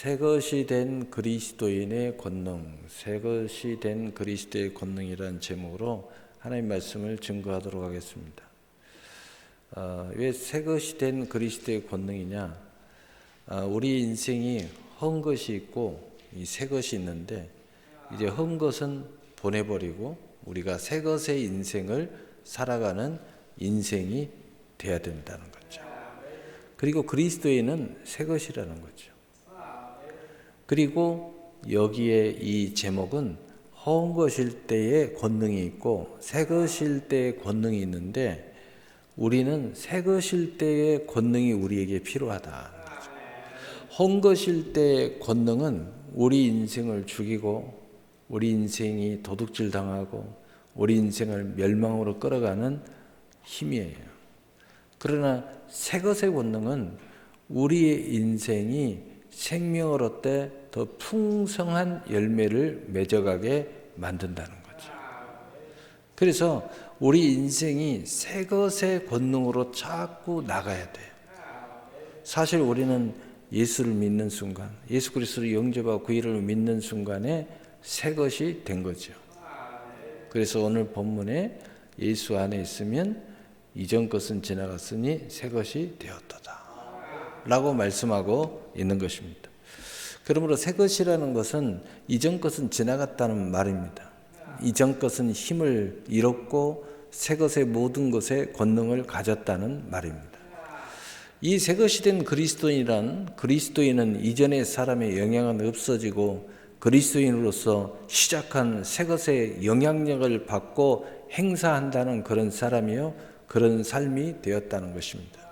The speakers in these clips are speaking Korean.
새것이 된 그리스도인의 권능, 새것이 된 그리스도의 권능이라는 제목으로 하나님 말씀을 증거하도록 하겠습니다. 왜 새것이 된 그리스도의 권능이냐? 우리 인생이 헛 것이 있고 이 새것이 있는데, 이제 헛 것은 보내버리고 우리가 새것의 인생을 살아가는 인생이 돼야 된다는 거죠. 그리고 그리스도인은 새것이라는 거죠. 그리고 여기에 이 제목은 허운 것일 때의 권능이 있고 새 것일 때의 권능이 있는데, 우리는 새 것일 때의 권능이 우리에게 필요하다는 거죠. 허운 것일 때의 권능은 우리 인생을 죽이고 우리 인생이 도둑질 당하고 우리 인생을 멸망으로 끌어가는 힘이에요. 그러나 새 것의 권능은 우리의 인생이 생명을 얻되 더 풍성한 열매를 맺어가게 만든다는 거죠. 그래서 우리 인생이 새 것의 권능으로 자꾸 나가야 돼요. 사실 우리는 예수를 믿는 순간, 예수 그리스도를 영접하고 그 이름을 믿는 순간에 새 것이 된 거죠. 그래서 오늘 본문에 예수 안에 있으면 이전 것은 지나갔으니 새 것이 되었도다 라고 말씀하고 있는 것입니다. 그러므로 새 것이라는 것은 이전 것은 지나갔다는 말입니다. 이전 것은 힘을 잃었고 새 것의 모든 것에 권능을 가졌다는 말입니다. 이 새 것이 된 그리스도인은 이전의 사람의 영향은 없어지고 그리스도인으로서 시작한 새 것의 영향력을 받고 행사한다는 그런 사람이요, 그런 삶이 되었다는 것입니다.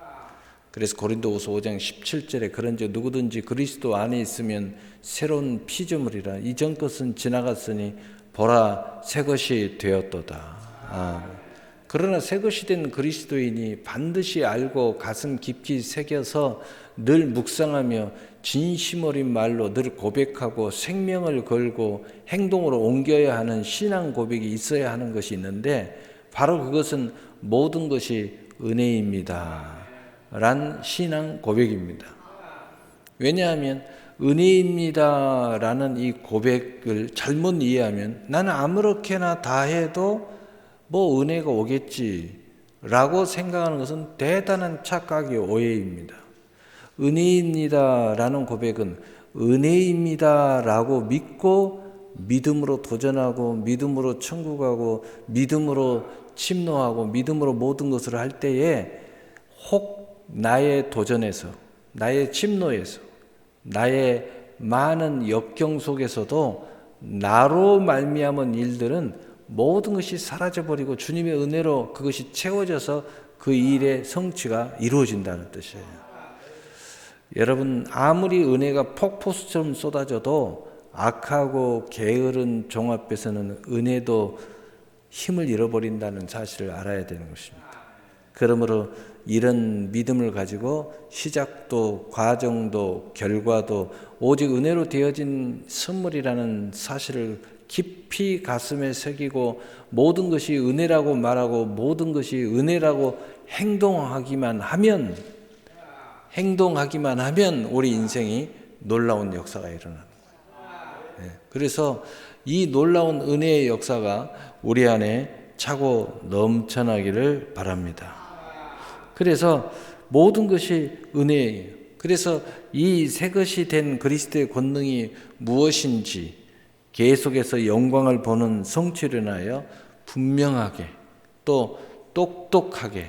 그래서 고린도후서 5장 17절에 그런즉 누구든지 그리스도 안에 있으면 새로운 피조물이라, 이전 것은 지나갔으니 보라 새 것이 되었도다. 그러나 새 것이 된 그리스도인이 반드시 알고 가슴 깊이 새겨서 늘 묵상하며 진심 어린 말로 늘 고백하고 생명을 걸고 행동으로 옮겨야 하는 신앙 고백이 있어야 하는 것이 있는데, 바로 그것은 모든 것이 은혜입니다 란 신앙 고백입니다. 왜냐하면 은혜입니다 라는 이 고백을 잘못 이해하면 나는 아무렇게나 다 해도 뭐 은혜가 오겠지 라고 생각하는 것은 대단한 착각의 오해입니다. 은혜입니다 라는 고백은 은혜입니다 라고 믿고 믿음으로 도전하고 믿음으로 천국 가고 믿음으로 침노하고 믿음으로 모든 것을 할 때에 혹 나의 도전에서, 나의 침노에서, 나의 많은 역경 속에서도 나로 말미암은 일들은 모든 것이 사라져버리고 주님의 은혜로 그것이 채워져서 그 일의 성취가 이루어진다는 뜻이에요. 여러분, 아무리 은혜가 폭포수처럼 쏟아져도 악하고 게으른 종 앞에서는 은혜도 힘을 잃어버린다는 사실을 알아야 되는 것입니다. 그러므로 이런 믿음을 가지고 시작도 과정도 결과도 오직 은혜로 되어진 선물이라는 사실을 깊이 가슴에 새기고 모든 것이 은혜라고 말하고 모든 것이 은혜라고 행동하기만 하면 우리 인생이 놀라운 역사가 일어나는 거예요. 그래서 이 놀라운 은혜의 역사가 우리 안에 차고 넘쳐나기를 바랍니다. 그래서 모든 것이 은혜예요. 그래서 이 새 것이 된 그리스도의 권능이 무엇인지 계속해서 영광을 보는 성취를 인하여 분명하게 또 똑똑하게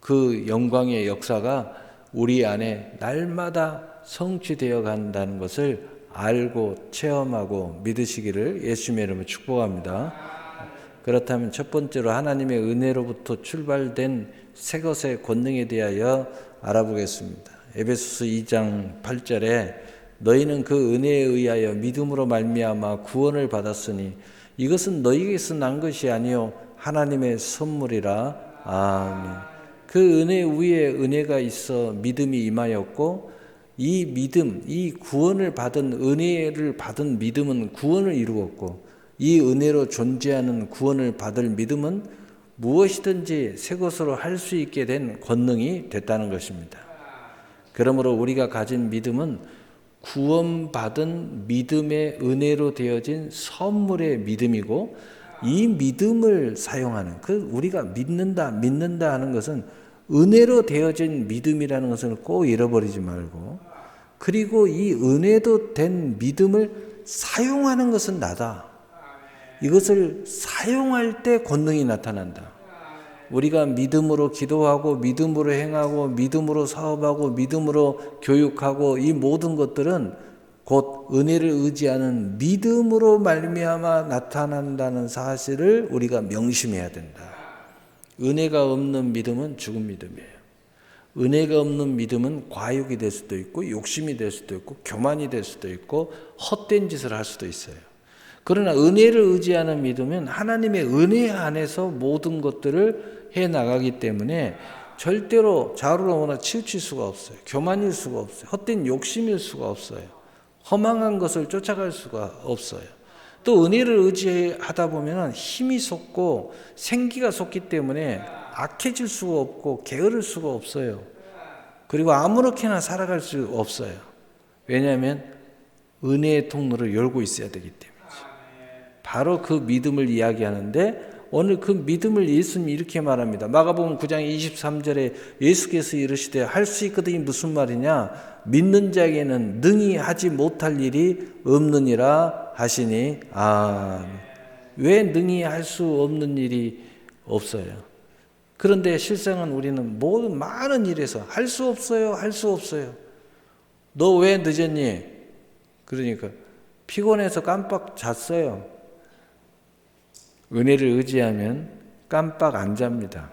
그 영광의 역사가 우리 안에 날마다 성취되어 간다는 것을 알고 체험하고 믿으시기를 예수님의 이름으로 축복합니다. 그렇다면 첫 번째로 하나님의 은혜로부터 출발된 새 것의 권능에 대하여 알아보겠습니다. 에베소서 2장 8절에 너희는 그 은혜에 의하여 믿음으로 말미암아 구원을 받았으니 이것은 너희에게서 난 것이 아니요 하나님의 선물이라. 아멘. 그 은혜 위에 은혜가 있어 믿음이 임하였고, 이 믿음, 이 구원을 받은 은혜를 받은 믿음은 구원을 이루었고, 이 은혜로 존재하는 구원을 받을 믿음은 무엇이든지 새 것으로 할 수 있게 된 권능이 됐다는 것입니다. 그러므로 우리가 가진 믿음은 구원받은 믿음의 은혜로 되어진 선물의 믿음이고, 이 믿음을 사용하는, 우리가 믿는다 하는 것은 은혜로 되어진 믿음이라는 것을 꼭 잃어버리지 말고, 그리고 이 은혜도 된 믿음을 사용하는 것은 나다. 이것을 사용할 때 권능이 나타난다. 우리가 믿음으로 기도하고 믿음으로 행하고 믿음으로 사업하고 믿음으로 교육하고 이 모든 것들은 곧 은혜를 의지하는 믿음으로 말미암아 나타난다는 사실을 우리가 명심해야 된다. 은혜가 없는 믿음은 죽은 믿음이에요. 은혜가 없는 믿음은 과욕이 될 수도 있고 욕심이 될 수도 있고 교만이 될 수도 있고 헛된 짓을 할 수도 있어요. 그러나 은혜를 의지하는 믿음은 하나님의 은혜 안에서 모든 것들을 해나가기 때문에 절대로 좌우로나 치우칠 수가 없어요. 교만일 수가 없어요. 헛된 욕심일 수가 없어요. 허망한 것을 쫓아갈 수가 없어요. 또 은혜를 의지하다 보면 힘이 솟고 생기가 솟기 때문에 악해질 수가 없고 게으를 수가 없어요. 그리고 아무렇게나 살아갈 수 없어요. 왜냐하면 은혜의 통로를 열고 있어야 되기 때문이죠. 바로 그 믿음을 이야기하는데 오늘 그 믿음을 예수님이 이렇게 말합니다. 마가복음 9장 23절에 예수께서 이르시되 할 수 있거든이 무슨 말이냐? 믿는 자에게는 능히 하지 못할 일이 없느니라 하시니 왜 능히 할 수 없는 일이 없어요? 그런데 실상은 우리는 모든 많은 일에서 할 수 없어요. 할 수 없어요. 너 왜 늦었니? 그러니까 피곤해서 깜빡 잤어요. 은혜를 의지하면 깜빡 안 잡니다.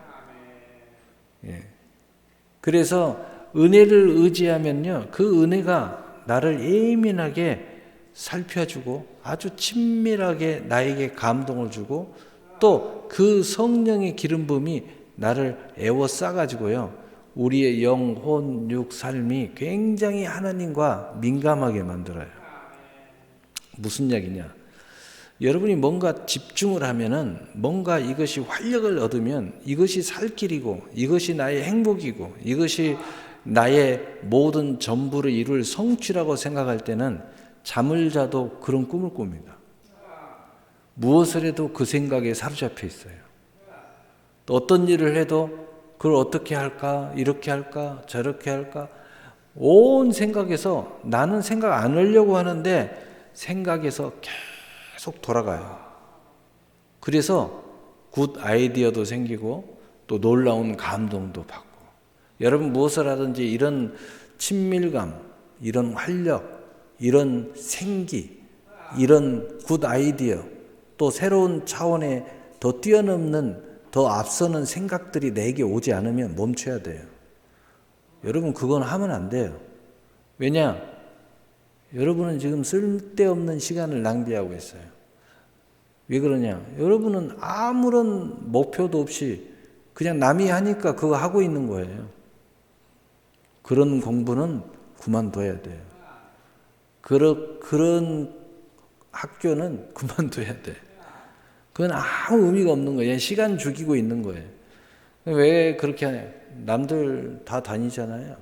그래서 은혜를 의지하면요, 그 은혜가 나를 예민하게 살펴주고 아주 친밀하게 나에게 감동을 주고 또 그 성령의 기름 부음이 나를 에워싸가지고요, 우리의 영, 혼, 육, 삶이 굉장히 하나님과 민감하게 만들어요. 무슨 얘기냐? 여러분이 뭔가 집중을 하면은 뭔가 이것이 활력을 얻으면 이것이 살 길이고 이것이 나의 행복이고 이것이 나의 모든 전부를 이룰 성취라고 생각할 때는 잠을 자도 그런 꿈을 꿉니다. 무엇을 해도 그 생각에 사로잡혀 있어요. 또 어떤 일을 해도 그걸 어떻게 할까? 이렇게 할까? 저렇게 할까? 온 생각에서 나는 생각 안 하려고 하는데 생각에서 계속 돌아가요. 그래서 굿 아이디어도 생기고 또 놀라운 감동도 받고, 여러분 무엇을 하든지 이런 친밀감, 이런 활력, 이런 생기, 이런 굿 아이디어, 또 새로운 차원의 더 뛰어넘는, 더 앞서는 생각들이 내게 오지 않으면 멈춰야 돼요. 여러분 그건 하면 안 돼요. 왜냐? 여러분은 지금 쓸데없는 시간을 낭비하고 있어요. 왜 그러냐? 여러분은 아무런 목표도 없이 그냥 남이 하니까 그거 하고 있는 거예요. 그런 공부는 그만둬야 돼요. 그런 학교는 그만둬야 돼. 그건 아무 의미가 없는 거예요. 시간 죽이고 있는 거예요. 왜 그렇게 하냐? 남들 다 다니잖아요.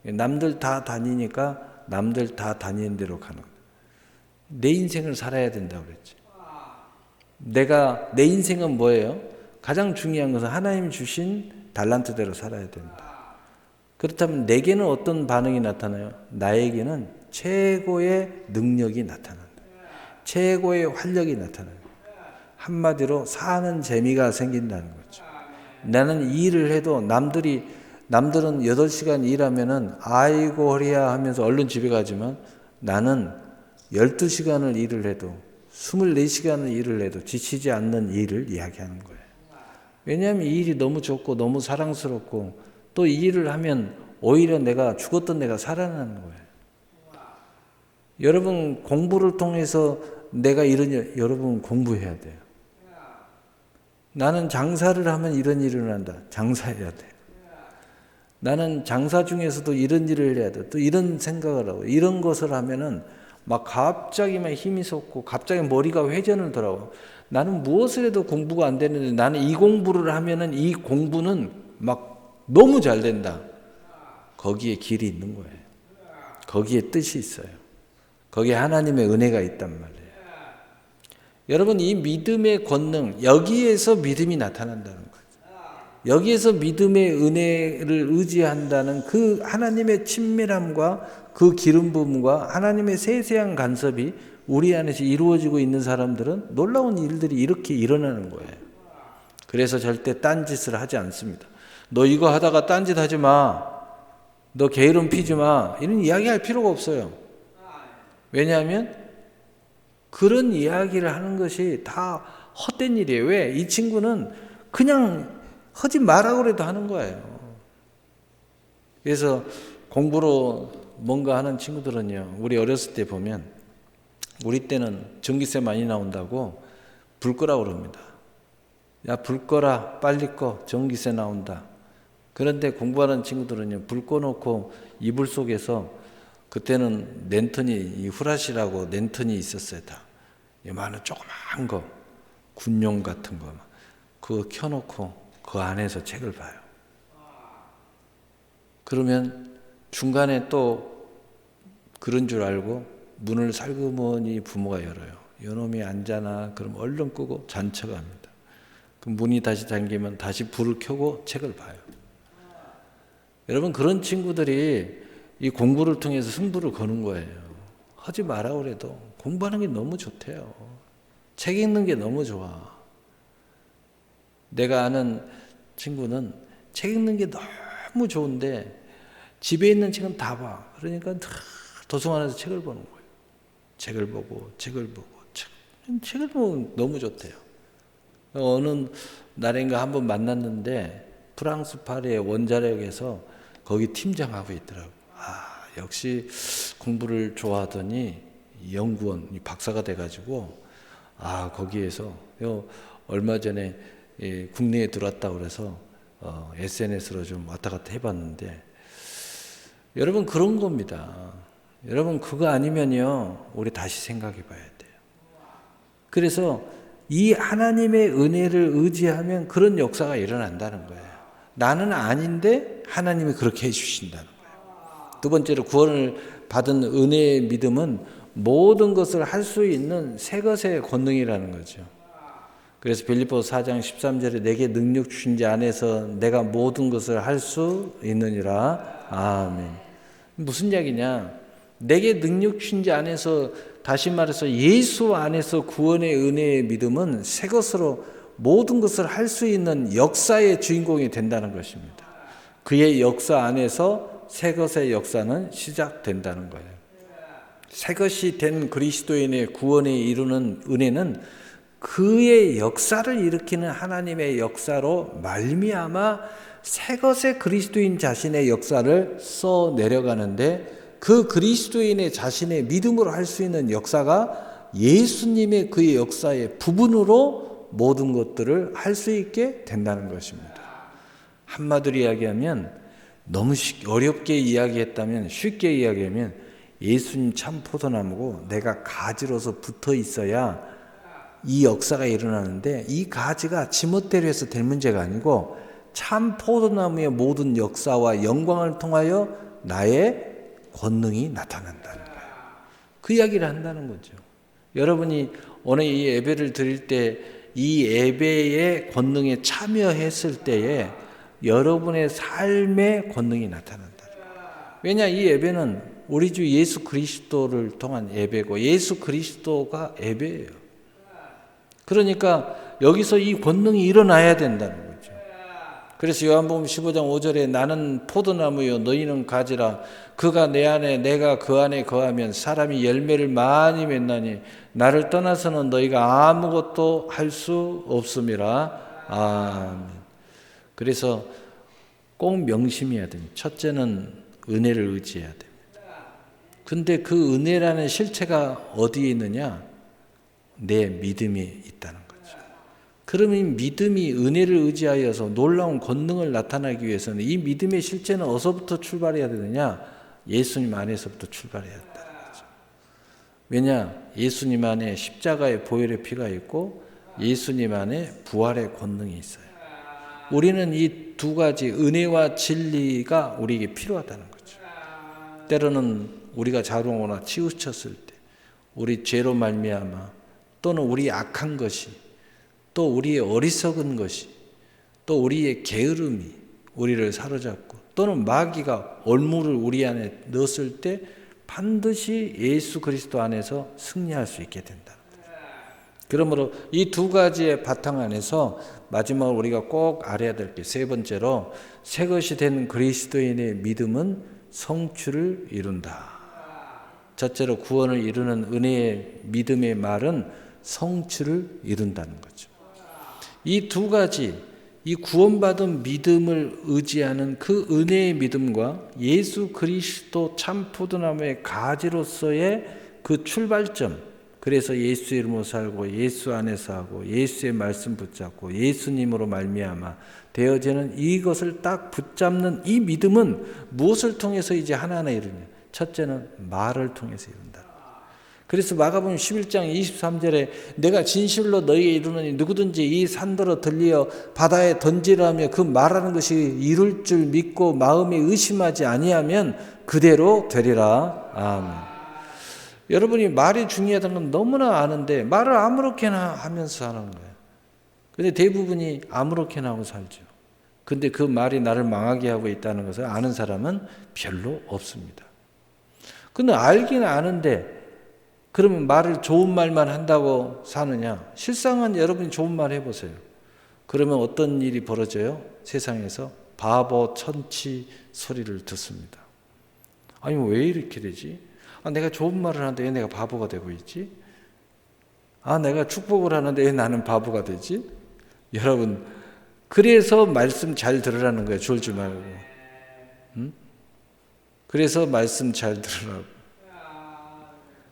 남들 다 다니니까 남들 다 다니는 대로 가는 거예요. 내 인생을 살아야 된다고 그랬지. 내 인생은 뭐예요? 가장 중요한 것은 하나님 주신 달란트대로 살아야 된다. 그렇다면 내게는 어떤 반응이 나타나요? 나에게는 최고의 능력이 나타난다. 최고의 활력이 나타나요. 한마디로 사는 재미가 생긴다는 거죠. 나는 이 일을 해도 남들은 8시간 일하면은 아이고 허리야 하면서 얼른 집에 가지만 나는 12시간을 일을 해도 24시간을 일을 해도 지치지 않는 일을 이야기하는 거예요. 왜냐하면 이 일이 너무 좋고 너무 사랑스럽고 또 이 일을 하면 오히려 죽었던 내가 살아나는 거예요. 여러분 공부를 통해서 여러분 공부해야 돼요. 나는 장사를 하면 이런 일을 한다. 장사해야 돼요. 나는 장사 중에서도 이런 일을 해야 돼. 또 이런 생각을 하고 이런 것을 하면은 막 갑자기 막 힘이 솟고 갑자기 머리가 회전을 더라고. 나는 무엇을 해도 공부가 안 되는데 나는 이 공부를 하면은 이 공부는 막 너무 잘 된다. 거기에 길이 있는 거예요. 거기에 뜻이 있어요. 거기에 하나님의 은혜가 있단 말이에요. 여러분, 이 믿음의 권능, 여기에서 믿음이 나타난다는 거예요. 여기에서 믿음의 은혜를 의지한다는 그 하나님의 친밀함과 그 기름 부음과 하나님의 세세한 간섭이 우리 안에서 이루어지고 있는 사람들은 놀라운 일들이 이렇게 일어나는 거예요. 그래서 절대 딴짓을 하지 않습니다. 너 이거 하다가 딴짓 하지 마. 너 게으름 피지 마. 이런 이야기 할 필요가 없어요. 왜냐하면 그런 이야기를 하는 것이 다 헛된 일이에요. 왜? 이 친구는 그냥 하지 말라고 그래도 하는 거예요. 그래서 공부로 뭔가 하는 친구들은요, 우리 어렸을 때 보면, 우리 때는 전기세 많이 나온다고 불 끄라고 그럽니다. 야, 불 꺼라, 빨리 꺼, 전기세 나온다. 그런데 공부하는 친구들은요, 불 꺼놓고 이불 속에서, 그때는 랜턴이, 이 후라시라고 랜턴이 있었어요. 다 요만한 조그만 거, 군용 같은 거, 그거 켜놓고 그 안에서 책을 봐요. 그러면 중간에 또 그런 줄 알고 문을 살그머니 부모가 열어요. 요놈이 안 자나? 그럼 얼른 끄고 잔 척합니다. 그럼 문이 다시 잠기면 다시 불을 켜고 책을 봐요. 여러분, 그런 친구들이 이 공부를 통해서 승부를 거는 거예요. 하지 마라 그래도 공부하는 게 너무 좋대요. 책 읽는 게 너무 좋아. 내가 아는 친구는 책 읽는 게 너무 좋은데 집에 있는 책은 다 봐. 그러니까 도서관에서 책을 보는 거예요. 책을 보고 책을 보면 너무 좋대요. 어느 날인가 한번 만났는데 프랑스 파리의 원자력에서 거기 팀장하고 있더라고요. 아, 역시 공부를 좋아하더니 연구원, 박사가 돼가지고, 아, 거기에서 얼마 전에 국내에 들어왔다고 그래서 SNS로 좀 왔다 갔다 해봤는데, 여러분, 그런 겁니다. 여러분, 그거 아니면요, 우리 다시 생각해 봐야 돼요. 그래서 이 하나님의 은혜를 의지하면 그런 역사가 일어난다는 거예요. 나는 아닌데 하나님이 그렇게 해주신다는 거예요. 두 번째로, 구원을 받은 은혜의 믿음은 모든 것을 할 수 있는 새 것의 권능이라는 거죠. 그래서 빌립보서 4장 13절에 내게 능력 주신 자 안에서 내가 모든 것을 할 수 있느니라. 아멘. 무슨 이야기냐? 내게 능력 주신 자 안에서, 다시 말해서 예수 안에서 구원의 은혜의 믿음은 새 것으로 모든 것을 할 수 있는 역사의 주인공이 된다는 것입니다. 그의 역사 안에서 새 것의 역사는 시작된다는 거예요. 새 것이 된 그리스도인의 구원에 이루는 은혜는 그의 역사를 일으키는 하나님의 역사로 말미암아 새 것의 그리스도인 자신의 역사를 써 내려가는데, 그 그리스도인의 자신의 믿음으로 할 수 있는 역사가 예수님의 그의 역사의 부분으로 모든 것들을 할 수 있게 된다는 것입니다. 한마디로 이야기하면, 너무 어렵게 이야기했다면, 쉽게 이야기하면, 예수님 참 포도나무고 내가 가지로서 붙어 있어야 이 역사가 일어나는데, 이 가지가 지멋대로 해서 될 문제가 아니고 참 포도나무의 모든 역사와 영광을 통하여 나의 권능이 나타난다는 거예요. 그 이야기를 한다는 거죠. 여러분이 오늘 이 예배를 드릴 때 이 예배의 권능에 참여했을 때에 여러분의 삶의 권능이 나타난다. 왜냐, 이 예배는 우리 주 예수 그리스도를 통한 예배고 예수 그리스도가 예배예요. 그러니까 여기서 이 권능이 일어나야 된다는 거죠. 그래서 요한복음 15장 5절에 나는 포도나무요 너희는 가지라. 그가 내 안에 내가 그 안에 거하면 사람이 열매를 많이 맺나니 나를 떠나서는 너희가 아무것도 할 수 없음이라. 아멘. 그래서 꼭 명심해야 됩니다. 첫째는 은혜를 의지해야 됩니다. 근데 그 은혜라는 실체가 어디에 있느냐? 내 믿음이 있다는 거죠. 그러면 믿음이 은혜를 의지하여서 놀라운 권능을 나타나기 위해서는 이 믿음의 실체는 어디서부터 출발해야 되느냐? 예수님 안에서부터 출발해야 한다는 거죠. 왜냐? 예수님 안에 십자가의 보혈의 피가 있고 예수님 안에 부활의 권능이 있어요. 우리는 이 두 가지 은혜와 진리가 우리에게 필요하다는 거죠. 때로는 우리가 자롱하거나 치우쳤을 때, 우리 죄로 말미암아 또는 우리 악한 것이 또 우리의 어리석은 것이 또 우리의 게으름이 우리를 사로잡고 또는 마귀가 올무를 우리 안에 넣었을 때 반드시 예수 그리스도 안에서 승리할 수 있게 된다. 그러므로 이 두 가지의 바탕 안에서 마지막으로 우리가 꼭 알아야 될 게 세 번째로 새 것이 된 그리스도인의 믿음은 성취를 이룬다. 첫째로 구원을 이루는 은혜의 믿음의 말은 성취를 이룬다는 거죠. 이 두 가지, 이 구원받은 믿음을 의지하는 그 은혜의 믿음과 예수 그리스도 참 포도나무의 가지로서의 그 출발점, 그래서 예수 이름으로 살고 예수 안에서 하고 예수의 말씀 붙잡고 예수님으로 말미암아 되어지는 이것을 딱 붙잡는 이 믿음은 무엇을 통해서 이제 하나하나 이루냐? 첫째는 말을 통해서 이룬다. 그래서 마가복음 11장 23절에 내가 진실로 너희에게 이르노니 누구든지 이 산더러 들리어 바다에 던지라며 그 말하는 것이 이룰 줄 믿고 마음에 의심하지 아니하면 그대로 되리라. 아멘. 여러분이 말이 중요하다는 건 너무나 아는데 말을 아무렇게나 하면서 하는 거예요. 근데 대부분이 아무렇게나 하고 살죠. 근데 그 말이 나를 망하게 하고 있다는 것을 아는 사람은 별로 없습니다. 근데 알긴 아는데 그러면 말을 좋은 말만 한다고 사느냐? 실상은 여러분이 좋은 말 해보세요. 그러면 어떤 일이 벌어져요? 세상에서 바보 천치 소리를 듣습니다. 아니 왜 이렇게 되지? 내가 좋은 말을 하는데 왜 내가 바보가 되고 있지? 내가 축복을 하는데 왜 나는 바보가 되지? 여러분, 그래서 말씀 잘 들으라는 거예요. 졸지 말고. 응? 그래서 말씀 잘 들으라고.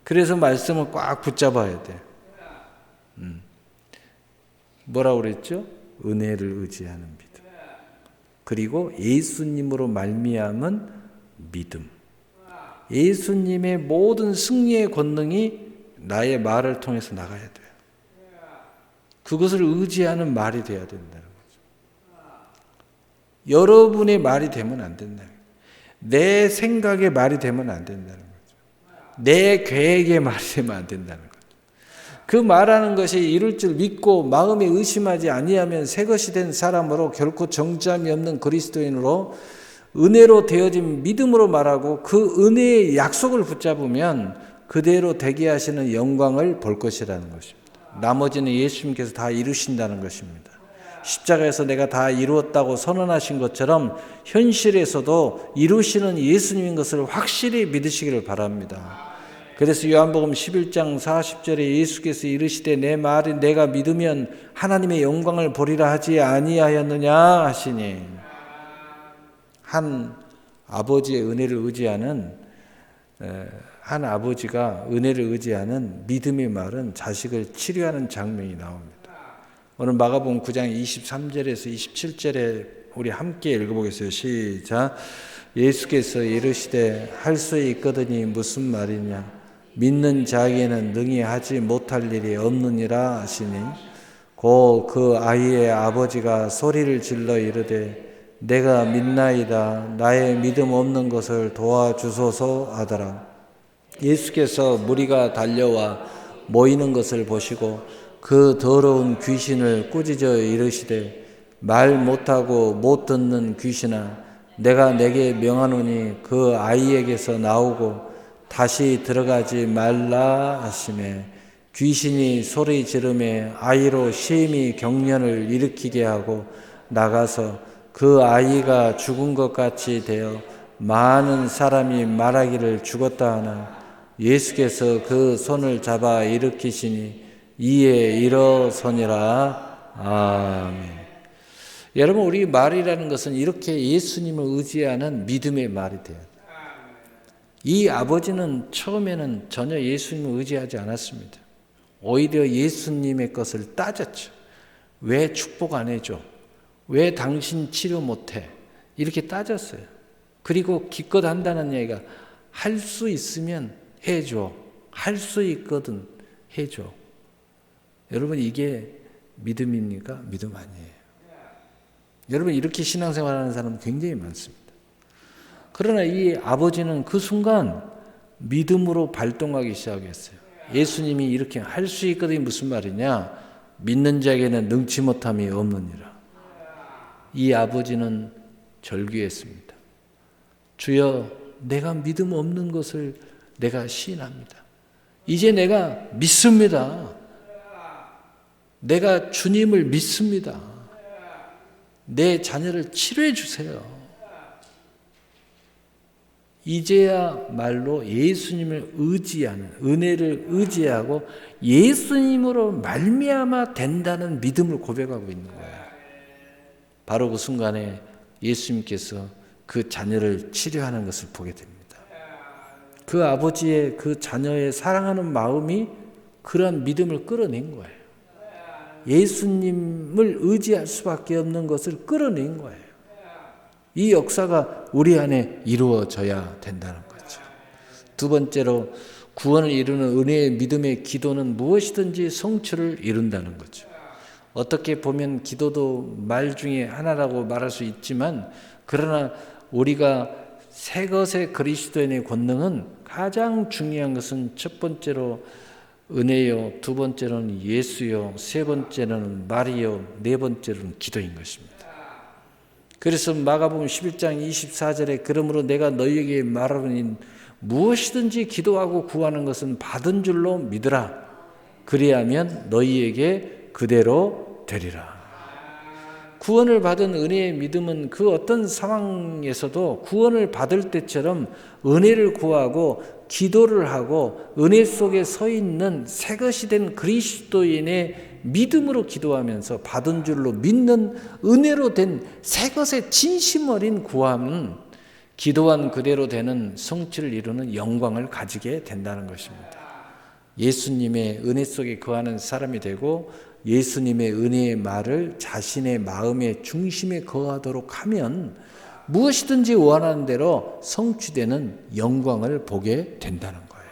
그래서 말씀을 꽉 붙잡아야 돼. 뭐라고 그랬죠? 은혜를 의지하는 믿음. 그리고 예수님으로 말미암은 믿음. 예수님의 모든 승리의 권능이 나의 말을 통해서 나가야 돼요. 그것을 의지하는 말이 돼야 된다는 거죠. 여러분의 말이 되면 안 된다는 거죠. 내 생각의 말이 되면 안 된다는 거죠. 내 계획의 말이 되면 안 된다는 거죠. 그 말하는 것이 이룰 줄 믿고 마음에 의심하지 아니하면 새 것이 된 사람으로 결코 정죄함이 없는 그리스도인으로 은혜로 되어진 믿음으로 말하고 그 은혜의 약속을 붙잡으면 그대로 되게 하시는 영광을 볼 것이라는 것입니다. 나머지는 예수님께서 다 이루신다는 것입니다. 십자가에서 내가 다 이루었다고 선언하신 것처럼 현실에서도 이루시는 예수님인 것을 확실히 믿으시기를 바랍니다. 그래서 요한복음 11장 40절에 예수께서 이르시되 내 말이 내가 믿으면 하나님의 영광을 보리라 하지 아니하였느냐 하시니, 한 아버지의 은혜를 의지하는 한 아버지가 은혜를 의지하는 믿음의 말은 자식을 치료하는 장면이 나옵니다. 오늘 마가복음 9장 23절에서 27절에 우리 함께 읽어보겠어요. 시작. 예수께서 이르시되 할 수 있거든이 무슨 말이냐? 믿는 자에게는 능히 하지 못할 일이 없느니라 하시니, 곧 그 아이의 아버지가 소리를 질러 이르되 내가 믿나이다. 나의 믿음 없는 것을 도와주소서 하더라. 예수께서 무리가 달려와 모이는 것을 보시고 그 더러운 귀신을 꾸짖어 이르시되 말 못하고 못 듣는 귀신아, 내가 내게 명하노니 그 아이에게서 나오고 다시 들어가지 말라 하시매, 귀신이 소리 지르매 아이로 심히 경련을 일으키게 하고 나가서 그 아이가 죽은 것 같이 되어 많은 사람이 말하기를 죽었다 하나 예수께서 그 손을 잡아 일으키시니 이에 일어서니라. 아멘. 여러분, 우리 말이라는 것은 이렇게 예수님을 의지하는 믿음의 말이 돼요. 이 아버지는 처음에는 전혀 예수님을 의지하지 않았습니다. 오히려 예수님의 것을 따졌죠. 왜 축복 안 해줘? 왜 당신 치료 못해? 이렇게 따졌어요. 그리고 기껏 한다는 얘기가 할 수 있으면 해줘. 할 수 있거든 해줘. 여러분, 이게 믿음입니까? 믿음 아니에요. 여러분, 이렇게 신앙생활하는 사람은 굉장히 많습니다. 그러나 이 아버지는 그 순간 믿음으로 발동하기 시작했어요. 예수님이 이렇게 할 수 있거든요. 무슨 말이냐? 믿는 자에게는 능치 못함이 없느니라. 이 아버지는 절규했습니다. 주여, 내가 믿음 없는 것을 내가 시인합니다. 이제 내가 믿습니다. 내가 주님을 믿습니다. 내 자녀를 치료해 주세요. 이제야말로 예수님을 의지하는, 은혜를 의지하고 예수님으로 말미암아 된다는 믿음을 고백하고 있는 거예요. 바로 그 순간에 예수님께서 그 자녀를 치료하는 것을 보게 됩니다. 그 아버지의 그 자녀의 사랑하는 마음이 그러한 믿음을 끌어낸 거예요. 예수님을 의지할 수밖에 없는 것을 끌어낸 거예요. 이 역사가 우리 안에 이루어져야 된다는 거죠. 두 번째로 구원을 이루는 은혜의 믿음의 기도는 무엇이든지 성취를 이룬다는 거죠. 어떻게 보면 기도도 말 중에 하나라고 말할 수 있지만, 그러나 우리가 새 것의 그리스도인의 권능은 가장 중요한 것은 첫 번째로 은혜요, 두 번째로는 예수요, 세 번째로는 말이요, 네 번째로는 기도인 것입니다. 그래서 마가복음 11장 24절에 그러므로 내가 너희에게 말하노니 무엇이든지 기도하고 구하는 것은 받은 줄로 믿으라. 그리하면 너희에게 그대로 되리라. 구원을 받은 은혜의 믿음은 그 어떤 상황에서도 구원을 받을 때처럼 은혜를 구하고 기도를 하고 은혜 속에 서 있는 새 것이 된 그리스도인의 믿음으로 기도하면서 받은 줄로 믿는 은혜로 된 새 것의 진심 어린 구함은 기도한 그대로 되는 성취를 이루는 영광을 가지게 된다는 것입니다. 예수님의 은혜 속에 거하는 사람이 되고 예수님의 은혜의 말을 자신의 마음의 중심에 거하도록 하면 무엇이든지 원하는 대로 성취되는 영광을 보게 된다는 거예요.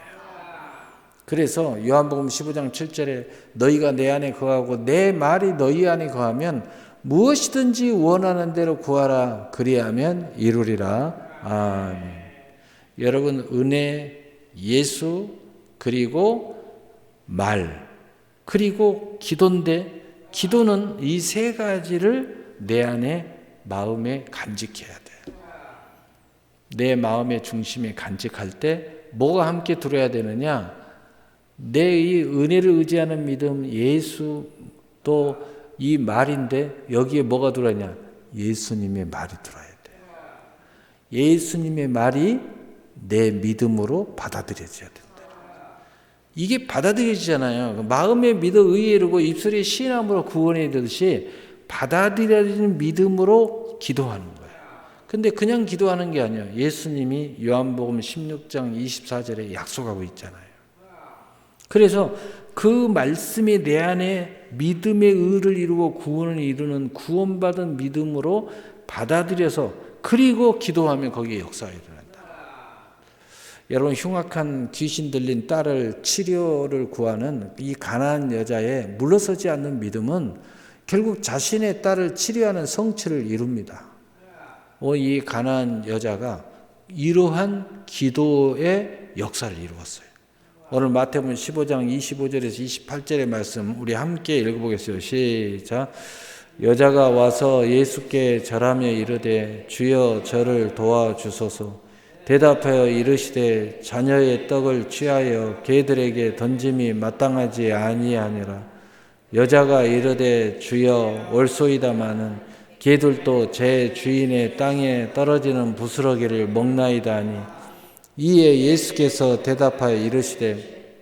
그래서 요한복음 15장 7절에 너희가 내 안에 거하고 내 말이 너희 안에 거하면 무엇이든지 원하는 대로 구하라. 그리하면 이루리라. 아멘. 여러분, 은혜, 예수, 그리고 말, 그리고 기도인데, 기도는 이 세 가지를 내 안에 마음에 간직해야 돼요. 내 마음의 중심에 간직할 때 뭐가 함께 들어야 되느냐? 내 이 은혜를 의지하는 믿음, 예수, 또 이 말인데 여기에 뭐가 들어있냐? 예수님의 말이 들어야 돼요. 예수님의 말이 내 믿음으로 받아들여져야 된다. 이게 받아들여지잖아요. 마음에 믿어 의에 이르고 입술에 시인함으로 구원에 이르듯이 받아들여지는 믿음으로 기도하는 거예요. 근데 그냥 기도하는 게 아니에요. 예수님이 요한복음 16장 24절에 약속하고 있잖아요. 그래서 그 말씀이 내 안에 믿음의 의를 이루고 구원을 이루는 구원받은 믿음으로 받아들여서 그리고 기도하면 거기에 역사가 일어난다. 여러분, 흉악한 귀신 들린 딸을 치료를 구하는 이 가난한 여자의 물러서지 않는 믿음은 결국 자신의 딸을 치료하는 성취를 이룹니다. 이 가난한 여자가 이러한 기도의 역사를 이루었어요. 오늘 마태복음 15장 25절에서 28절의 말씀 우리 함께 읽어보겠어요. 시작. 여자가 와서 예수께 절하며 이르되 주여 저를 도와주소서. 대답하여 이르시되 자녀의 떡을 취하여 개들에게 던짐이 마땅하지 아니하니라. 여자가 이르되 주여 올소이다마는 개들도 제 주인의 땅에 떨어지는 부스러기를 먹나이다 하니 이에 예수께서 대답하여 이르시되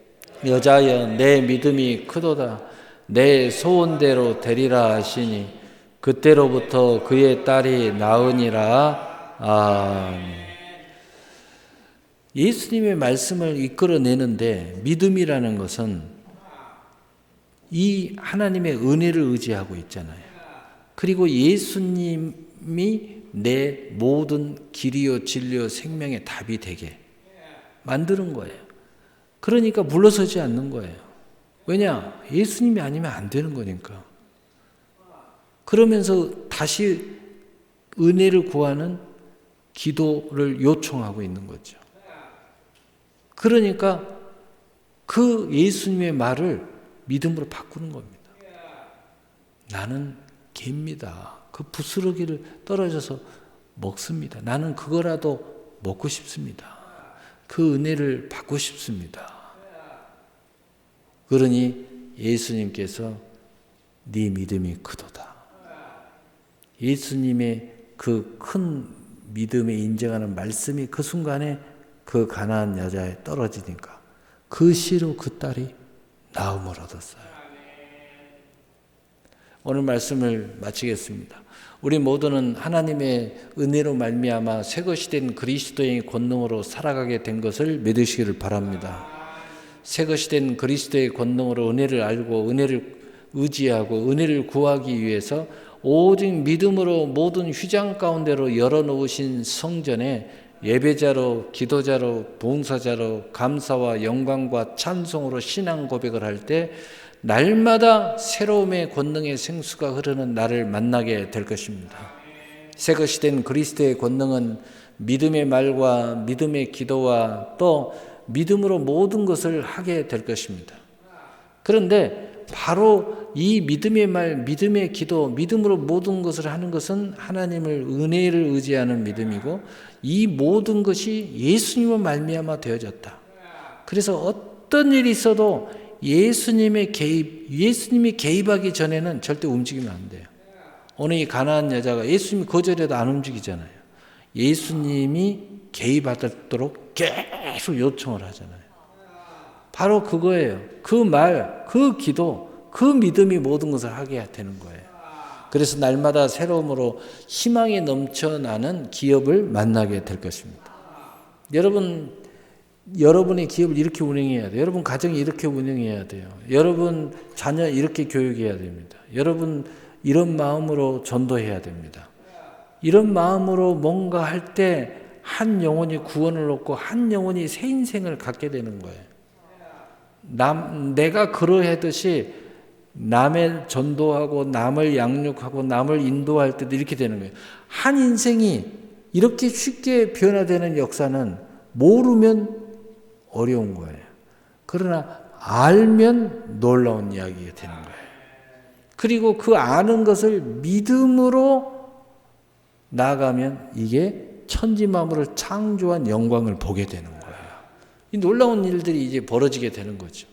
여자여 내 믿음이 크도다. 내 소원대로 되리라 하시니 그때로부터 그의 딸이 나으니라. 아멘. 예수님의 말씀을 이끌어내는데 믿음이라는 것은 이 하나님의 은혜를 의지하고 있잖아요. 그리고 예수님이 내 모든 길이요 진리요 생명의 답이 되게 만드는 거예요. 그러니까 물러서지 않는 거예요. 왜냐? 예수님이 아니면 안 되는 거니까. 그러면서 다시 은혜를 구하는 기도를 요청하고 있는 거죠. 그러니까 그 예수님의 말을 믿음으로 바꾸는 겁니다. 나는 개입니다. 그 부스러기를 떨어져서 먹습니다. 나는 그거라도 먹고 싶습니다. 그 은혜를 받고 싶습니다. 그러니 예수님께서 네 믿음이 크도다. 예수님의 그 큰 믿음에 인정하는 말씀이 그 순간에 그 가나안 여자에 떨어지니까 그 시로 그 딸이 나음을 얻었어요. 오늘 말씀을 마치겠습니다. 우리 모두는 하나님의 은혜로 말미암아 새것이 된 그리스도의 권능으로 살아가게 된 것을 믿으시기를 바랍니다. 새것이 된 그리스도의 권능으로 은혜를 알고 은혜를 의지하고 은혜를 구하기 위해서 오직 믿음으로 모든 휘장 가운데로 열어놓으신 성전에 예배자로, 기도자로, 봉사자로 감사와 영광과 찬송으로 신앙 고백을 할 때 날마다 새로움의 권능의 생수가 흐르는 나를 만나게 될 것입니다. 새것이 된 그리스도의 권능은 믿음의 말과 믿음의 기도와 또 믿음으로 모든 것을 하게 될 것입니다. 그런데 바로 이 믿음의 말, 믿음의 기도, 믿음으로 모든 것을 하는 것은 하나님을 은혜를 의지하는 믿음이고 이 모든 것이 예수님으로 말미암아 되어졌다. 그래서 어떤 일이 있어도 예수님이 개입하기 전에는 절대 움직이면 안 돼요. 오늘 이 가나안 여자가 예수님이 거절해도 안 움직이잖아요. 예수님이 개입하도록 계속 요청을 하잖아요. 바로 그거예요. 그 말, 그 기도, 그 믿음이 모든 것을 하게 되는 거예요. 그래서 날마다 새로움으로 희망이 넘쳐나는 기업을 만나게 될 것입니다. 여러분의 기업을 이렇게 운영해야 돼요. 여러분 가정이 이렇게 운영해야 돼요. 여러분 자녀 이렇게 교육해야 됩니다. 여러분 이런 마음으로 전도해야 됩니다. 이런 마음으로 뭔가 할 때 한 영혼이 구원을 얻고 한 영혼이 새 인생을 갖게 되는 거예요. 내가 그러하듯이 남을 전도하고 남을 양육하고 남을 인도할 때도 이렇게 되는 거예요. 한 인생이 이렇게 쉽게 변화되는 역사는 모르면 어려운 거예요. 그러나 알면 놀라운 이야기가 되는 거예요. 그리고 그 아는 것을 믿음으로 나아가면 이게 천지만물을 창조한 영광을 보게 되는 거예요. 이 놀라운 일들이 이제 벌어지게 되는 거죠.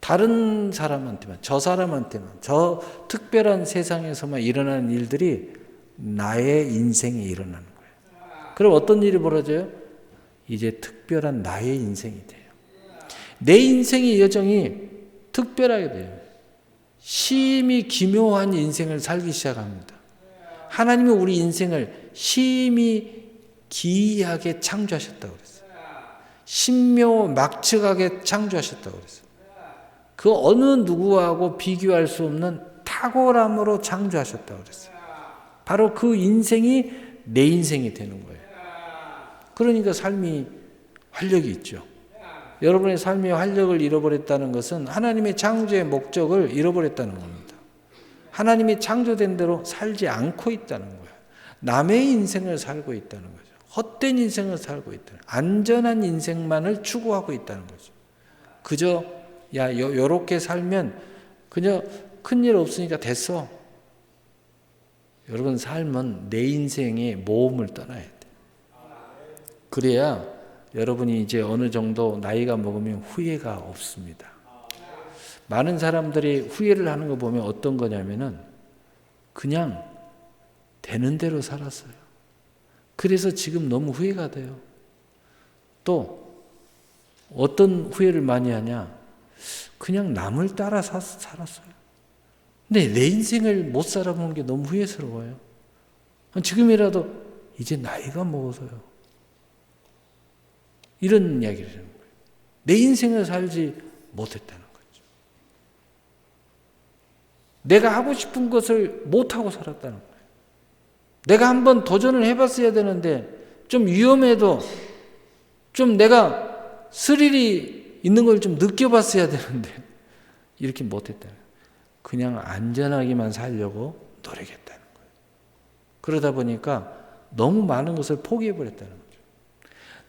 다른 사람한테만, 저 사람한테만, 저 특별한 세상에서만 일어나는 일들이 나의 인생에 일어나는 거예요. 그럼 어떤 일이 벌어져요? 이제 특별한 나의 인생이 돼요. 내 인생의 여정이 특별하게 돼요. 심히 기묘한 인생을 살기 시작합니다. 하나님은 우리 인생을 심히 기이하게 창조하셨다고 그랬어요. 신묘막측하게 창조하셨다고 그랬어요. 그 어느 누구하고 비교할 수 없는 탁월함으로 창조하셨다고 그랬어요. 바로 그 인생이 내 인생이 되는 거예요. 그러니까 삶이 활력이 있죠. 여러분의 삶의 활력을 잃어버렸다는 것은 하나님의 창조의 목적을 잃어버렸다는 겁니다. 하나님이 창조된 대로 살지 않고 있다는 거예요. 남의 인생을 살고 있다는 거죠. 헛된 인생을 살고 있다는 거예요. 안전한 인생만을 추구하고 있다는 거죠. 그저 요렇게 살면 그냥 큰일 없으니까 됐어. 여러분 삶은 내 인생의 모험을 떠나야 돼. 그래야 여러분이 이제 어느 정도 나이가 먹으면 후회가 없습니다. 많은 사람들이 후회를 하는 거 보면 어떤 거냐면은 그냥 되는 대로 살았어요. 그래서 지금 너무 후회가 돼요. 또 어떤 후회를 많이 하냐? 그냥 남을 따라 살았어요. 근데 내 인생을 못 살아보는 게 너무 후회스러워요. 지금이라도 이제 나이가 먹어서요. 이런 이야기를 하는 거예요. 내 인생을 살지 못했다는 거죠. 내가 하고 싶은 것을 못하고 살았다는 거예요. 내가 한번 도전을 해봤어야 되는데 좀 위험해도 좀 내가 스릴이 있는 걸 좀 느껴봤어야 되는데 이렇게 못했다는 거예요. 그냥 안전하게만 살려고 노력했다는 거예요. 그러다 보니까 너무 많은 것을 포기해버렸다는 거죠.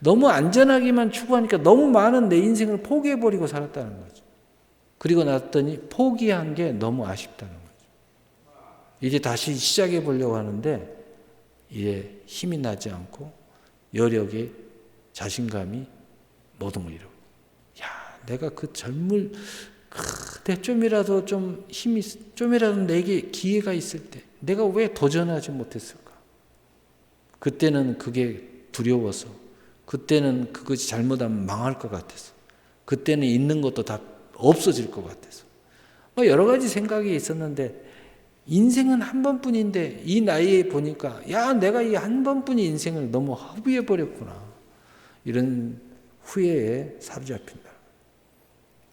너무 안전하기만 추구하니까 너무 많은 내 인생을 포기해버리고 살았다는 거죠. 그리고 났더니 포기한 게 너무 아쉽다는 거죠. 이제 다시 시작해 보려고 하는데 이제 힘이 나지 않고 여력에 자신감이 모든 걸 잃어. 야, 내가 그 젊을 그때 좀이라도 좀 힘이 좀이라도 내게 기회가 있을 때 내가 왜 도전하지 못했을까? 그때는 그게 두려워서, 그때는 그것이 잘못하면 망할 것 같아서, 그때는 있는 것도 다 없어질 것 같아서 뭐 여러 가지 생각이 있었는데 인생은 한 번뿐인데 이 나이에 보니까 야, 내가 이 한 번뿐인 인생을 너무 허비해 버렸구나. 이런 후회에 사로잡힌다.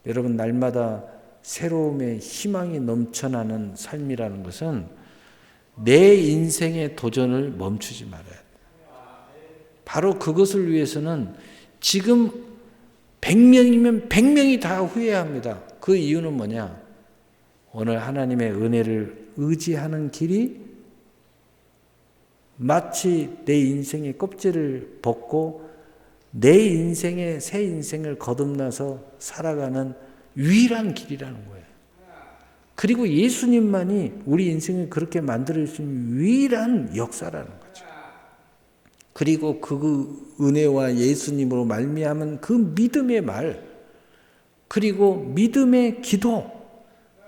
여러분, 날마다 새로움의 희망이 넘쳐나는 삶이라는 것은 내 인생의 도전을 멈추지 말아야 돼. 바로 그것을 위해서는 지금 100명이면 100명이 다 후회합니다. 그 이유는 뭐냐? 오늘 하나님의 은혜를 의지하는 길이 마치 내 인생의 껍질을 벗고 내 인생의 새 인생을 거듭나서 살아가는 유일한 길이라는 거예요. 그리고 예수님만이 우리 인생을 그렇게 만들어주신 유일한 역사라는 거죠. 그리고 그 은혜와 예수님으로 말미암은 그 믿음의 말, 그리고 믿음의 기도,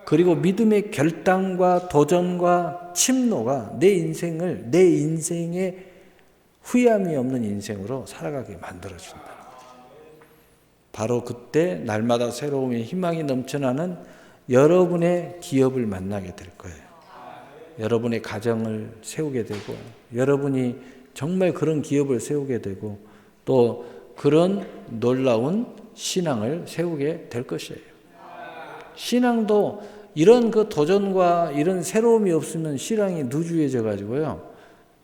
그리고 믿음의 결단과 도전과 침노가 내 인생의 후회함이 없는 인생으로 살아가게 만들어준다. 바로 그때 날마다 새로움의 희망이 넘쳐나는 여러분의 기업을 만나게 될 거예요. 여러분의 가정을 세우게 되고, 여러분이 정말 그런 기업을 세우게 되고, 또 그런 놀라운 신앙을 세우게 될 것이에요. 신앙도 이런 그 도전과 이런 새로움이 없으면 신앙이 누주해져 가지고요.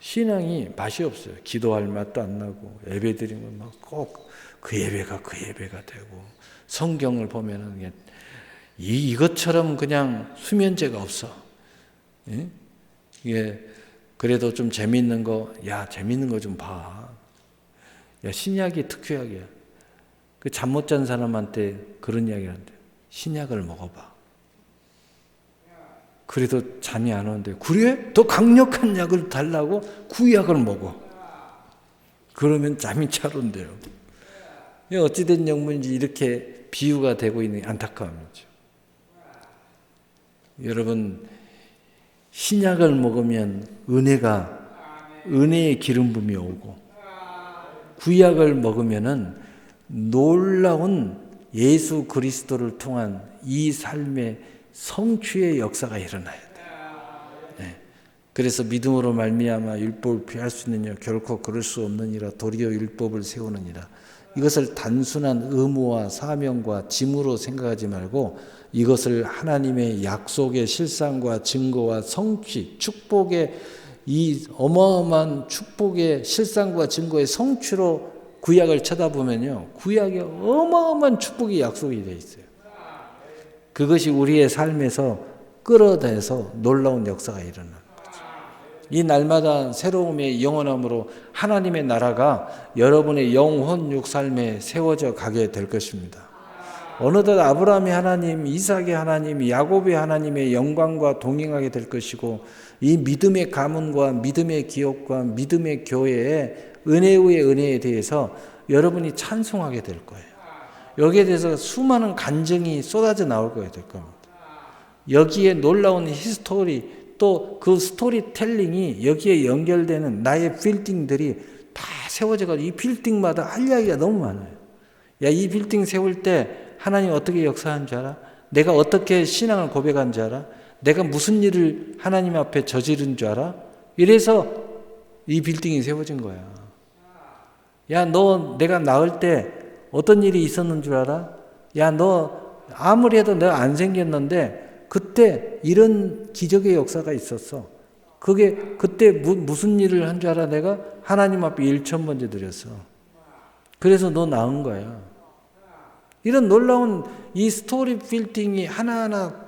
신앙이 맛이 없어요. 기도할 맛도 안 나고, 예배 드리면 막 꼭 그 예배가 되고, 성경을 보면은 이것처럼 그냥 수면제가 없어. 예? 이게 그래도 좀 재밌는 거 좀 봐. 야, 신약이 특효약이야. 그 잠 못 잔 사람한테 그런 이야기를 한대. 신약을 먹어봐. 그래도 잠이 안 오는데, 그래? 더 강력한 약을 달라고 구약을 먹어. 그러면 잠이 잘 온대요. 어찌된 영문인지 이렇게 비유가 되고 있는 안타까움이죠. 여러분, 신약을 먹으면 은혜의 기름 부음이 오고, 구약을 먹으면은 놀라운 예수 그리스도를 통한 이 삶의 성취의 역사가 일어나야 돼요. 네. 그래서 믿음으로 말미암아 율법을 피할 수 있느냐? 결코 그럴 수 없느니라. 도리어 율법을 세우느니라. 이것을 단순한 의무와 사명과 짐으로 생각하지 말고 이것을 하나님의 약속의 실상과 증거와 성취, 축복의 이 어마어마한 축복의 실상과 증거의 성취로 구약을 쳐다보면요, 구약에 어마어마한 축복이 약속이 되어 있어요. 그것이 우리의 삶에서 끌어내서 놀라운 역사가 일어나는 거죠. 이 날마다 새로움의 영원함으로 하나님의 나라가 여러분의 영혼육 삶에 세워져 가게 될 것입니다. 어느덧 아브라함의 하나님, 이삭의 하나님, 야곱의 하나님의 영광과 동행하게 될 것이고, 이 믿음의 가문과 믿음의 기업과 믿음의 교회의 은혜 위의 은혜에 대해서 여러분이 찬송하게 될 거예요. 여기에 대해서 수많은 간증이 쏟아져 나올 거예요. 될 겁니다. 여기에 놀라운 히스토리, 또 그 스토리텔링이 여기에 연결되는 나의 빌딩들이 다 세워져가지고 이 빌딩마다 할 이야기가 너무 많아요. 야, 이 빌딩 세울 때 하나님 어떻게 역사한 줄 알아? 내가 어떻게 신앙을 고백한 줄 알아? 내가 무슨 일을 하나님 앞에 저지른 줄 알아? 이래서 이 빌딩이 세워진 거야. 야, 너 내가 낳을 때 어떤 일이 있었는 줄 알아? 야, 너 아무리 해도 내가 안 생겼는데 그때 이런 기적의 역사가 있었어. 그때 무슨 일을 한 줄 알아? 내가 하나님 앞에 1,000번째 드렸어. 그래서 너 낳은 거야. 이런 놀라운 이 스토리 빌딩이 하나하나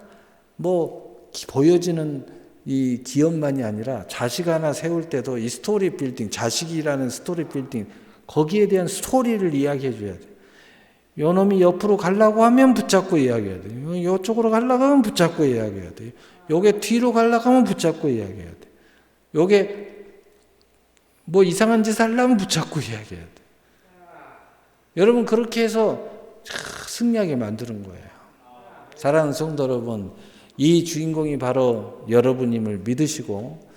보여지는 이 기업만이 아니라 자식 하나 세울 때도 이 스토리 빌딩, 자식이라는 스토리 빌딩 거기에 대한 스토리를 이야기해 줘야 돼. 요 놈이 옆으로 가려고 하면 붙잡고 이야기해야 돼. 요쪽으로 가려고 하면 붙잡고 이야기해야 돼. 요게 뒤로 가려고 하면 붙잡고 이야기해야 돼. 요게 뭐 이상한 짓 하려면 붙잡고 이야기해야 돼. 여러분 그렇게 해서 승리하게 만드는 거예요. 사랑하는 성도 여러분, 이 주인공이 바로 여러분임을 믿으시고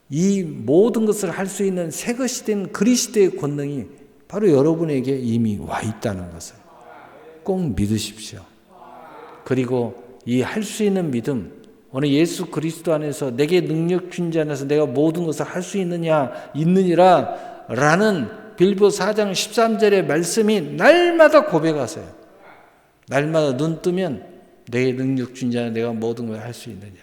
이 모든 것을 할 수 있는 새 것이 된 그리스도의 권능이 바로 여러분에게 이미 와 있다는 것을 꼭 믿으십시오. 그리고 이 할 수 있는 믿음, 오늘 예수 그리스도 안에서 내게 능력 준 자 안에서 내가 모든 것을 할 수 있느니라 라는 빌보 4장 13절의 말씀이 날마다 고백하세요. 날마다 눈 뜨면 내게 능력 준 자는 내가 모든 걸 할 수 있느니라.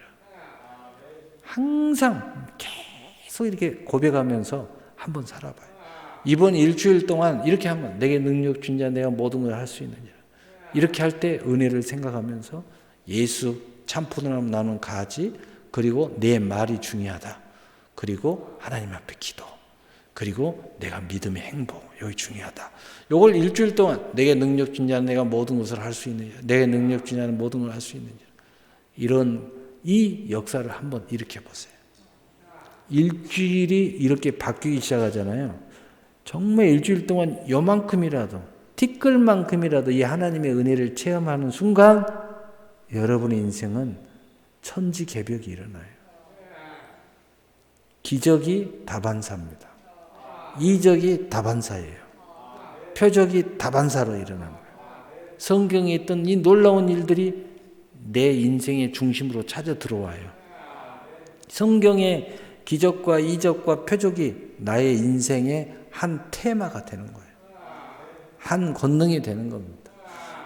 항상 계속 이렇게 고백하면서 한번 살아봐요. 이번 일주일 동안 이렇게 하면 내게 능력 준 자 내가 모든 걸 할 수 있느니라. 이렇게 할 때 은혜를 생각하면서 예수 참포도나무 나눈 가지, 그리고 내 말이 중요하다. 그리고 하나님 앞에 기도, 그리고 내가 믿음의 행보, 여기 중요하다. 요걸 일주일 동안 내게 능력 준 자는 내가 모든 것을 할 수 있느냐, 내게 능력 준 자는 모든 걸 할 수 있느냐, 이런 이 역사를 한번 일으켜 보세요. 일주일이 이렇게 바뀌기 시작하잖아요. 정말 일주일 동안 요만큼이라도, 티끌만큼이라도 이 하나님의 은혜를 체험하는 순간 여러분의 인생은 천지개벽이 일어나요. 기적이 다반사입니다. 이적이 다반사예요. 표적이 다반사로 일어나는 거예요. 성경에 있던 이 놀라운 일들이 내 인생의 중심으로 찾아 들어와요. 성경의 기적과 이적과 표적이 나의 인생의 한 테마가 되는 거예요. 한 권능이 되는 겁니다.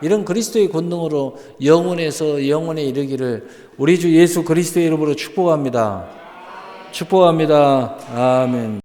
이런 그리스도의 권능으로 영원에서 영원에 이르기를 우리 주 예수 그리스도의 이름으로 축복합니다. 축복합니다. 아멘.